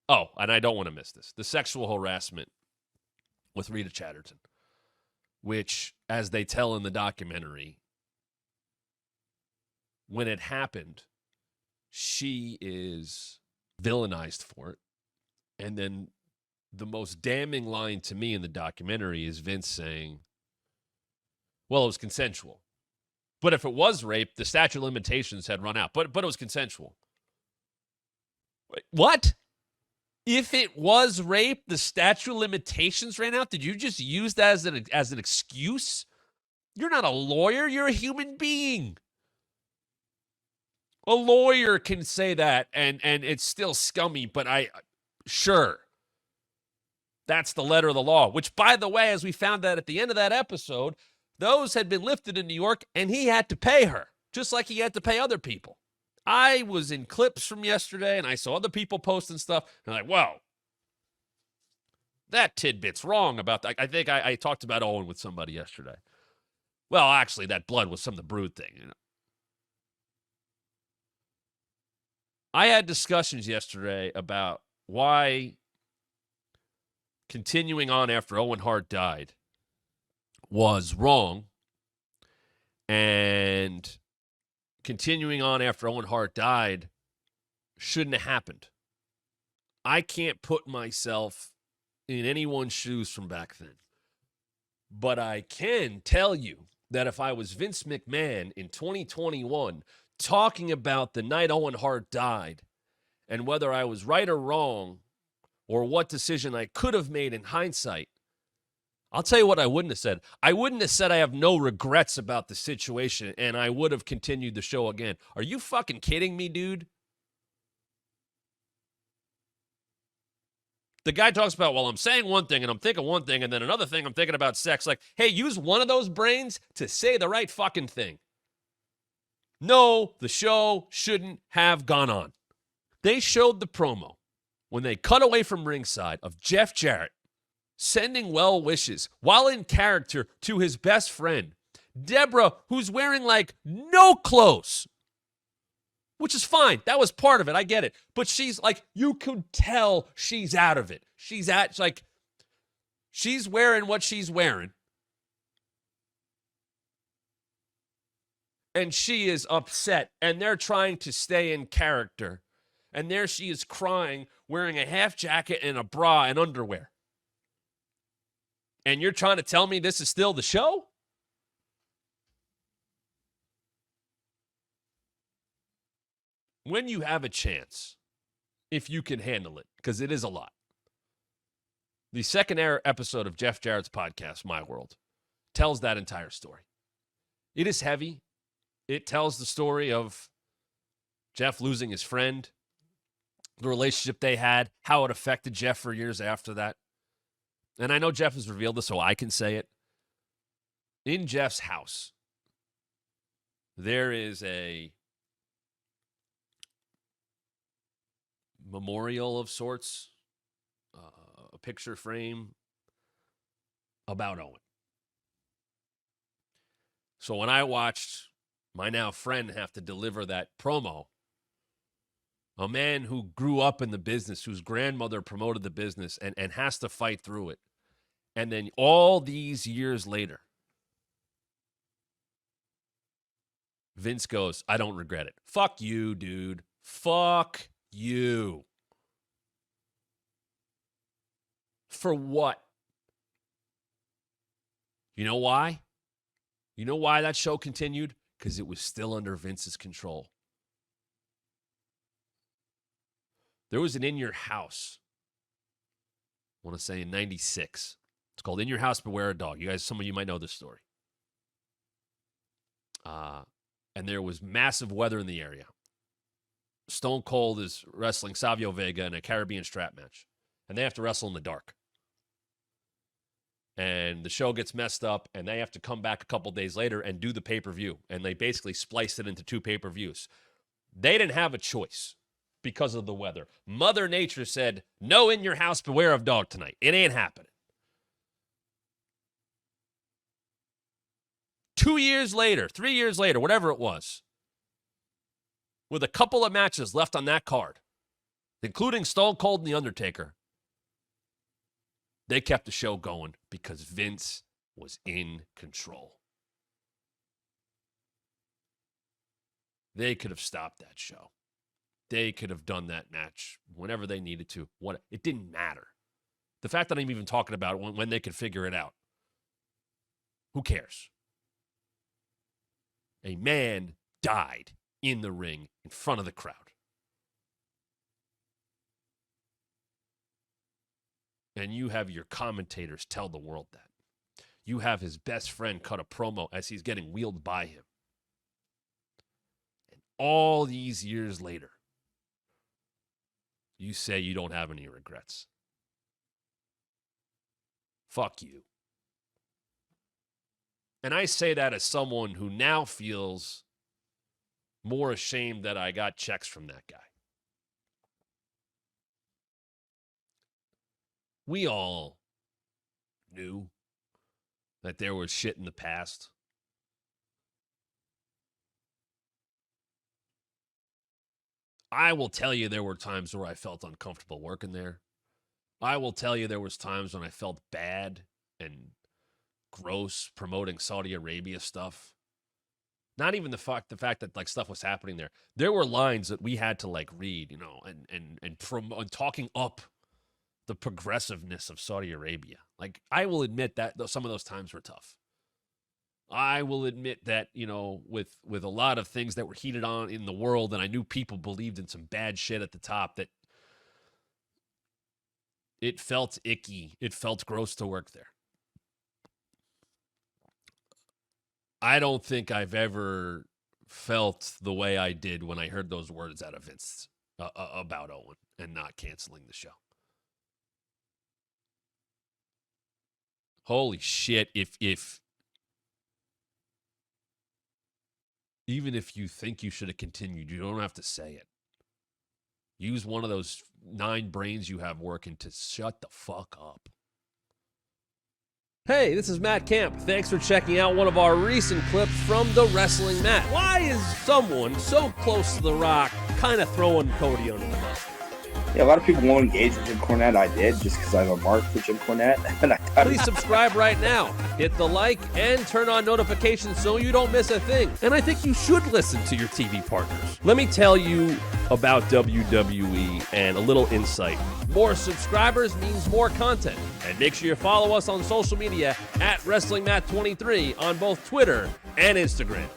Oh, and I don't want to miss this. The sexual harassment with Rita Chatterton, which, as they tell in the documentary, when it happened, she is villainized for it. And then the most damning line to me in the documentary is Vince saying, well, it was consensual. But if it was rape, the statute of limitations had run out. But it was consensual. Wait, what? If it was rape, the statute of limitations ran out? Did you just use that as an excuse? You're not a lawyer. You're a human being. A lawyer can say that, and it's still scummy, but sure. That's the letter of the law, which, by the way, as we found out at the end of that episode, those had been lifted in New York, and he had to pay her, just like he had to pay other people. I was in clips from yesterday, and I saw other people posting stuff, and I'm like, whoa, that tidbit's wrong about that. I think I talked about Owen with somebody yesterday. Well, actually, that blood was some of the Brood thing. You know? I had discussions yesterday about why continuing on after Owen Hart died was wrong, and continuing on after Owen Hart died shouldn't have happened. I can't put myself in anyone's shoes from back then. But I can tell you that if I was Vince McMahon in 2021 talking about the night Owen Hart died and whether I was right or wrong or what decision I could have made in hindsight, I'll tell you what I wouldn't have said. I wouldn't have said I have no regrets about the situation, and I would have continued the show again. Are you fucking kidding me, dude? The guy talks about, well, I'm saying one thing, and I'm thinking one thing, and then another thing, I'm thinking about sex. Like, hey, use one of those brains to say the right fucking thing. No, the show shouldn't have gone on. They showed the promo when they cut away from ringside of Jeff Jarrett sending well wishes while in character to his best friend, Deborah, who's wearing like no clothes, which is fine. That was part of it. I get it. But she's like, you could tell she's out of it. She's wearing what she's wearing. And she is upset, and they're trying to stay in character. And there she is crying, wearing a half jacket and a bra and underwear. And you're trying to tell me this is still the show? When you have a chance, if you can handle it, because it is a lot. The second episode of Jeff Jarrett's podcast, My World, tells that entire story. It is heavy. It tells the story of Jeff losing his friend, the relationship they had, how it affected Jeff for years after that. And I know Jeff has revealed this, so I can say it. In Jeff's house, there is a memorial of sorts, a picture frame about Owen. So when I watched my now friend have to deliver that promo, a man who grew up in the business, whose grandmother promoted the business and has to fight through it, and then all these years later, Vince goes, I don't regret it. Fuck you, dude. Fuck you. For what? You know why? You know why that show continued? Because it was still under Vince's control. There was an In Your House, I want to say in 96. It's called In Your House, Beware a Dog. You guys, some of you might know this story. And there was massive weather in the area. Stone Cold is wrestling Savio Vega in a Caribbean strap match. And they have to wrestle in the dark. And the show gets messed up, and they have to come back a couple days later and do the pay-per-view. And they basically spliced it into 2 pay-per-views. They didn't have a choice because of the weather. Mother Nature said, no In Your House, Beware of Dog tonight. It ain't happening. 2 years later, 3 years later, whatever it was, with a couple of matches left on that card, including Stone Cold and The Undertaker, they kept the show going because Vince was in control. They could have stopped that show. They could have done that match whenever they needed to. It didn't matter. The fact that I'm even talking about it when they could figure it out. Who cares? A man died in the ring in front of the crowd. And you have your commentators tell the world that. You have his best friend cut a promo as he's getting wheeled by him. And all these years later, you say you don't have any regrets. Fuck you. And I say that as someone who now feels more ashamed that I got checks from that guy. We all knew that there was shit in the past. I will tell you there were times where I felt uncomfortable working there. I will tell you there was times when I felt bad and gross promoting Saudi Arabia stuff. Not even the fact that like stuff was happening there. There were lines that we had to like read, and talking up the progressiveness of Saudi Arabia. Like, I will admit that some of those times were tough. I will admit that, with a lot of things that were heated on in the world, and I knew people believed in some bad shit at the top, that it felt icky. It felt gross to work there. I don't think I've ever felt the way I did when I heard those words out of Vince about Owen and not canceling the show. Holy shit, even if you think you should have continued, you don't have to say it. Use one of those 9 brains you have working to shut the fuck up. Hey, this is Matt Camp. Thanks for checking out one of our recent clips from The Wrestling Mat. Why is someone so close to The Rock kind of throwing Cody under the bus? Yeah, a lot of people won't engage with Jim Cornette. I did, just because I have a mark for Jim Cornette. And Please subscribe right now. Hit the like and turn on notifications so you don't miss a thing. And I think you should listen to your TV partners. Let me tell you about WWE and a little insight. More subscribers means more content. And make sure you follow us on social media at WrestlingMat23 on both Twitter and Instagram.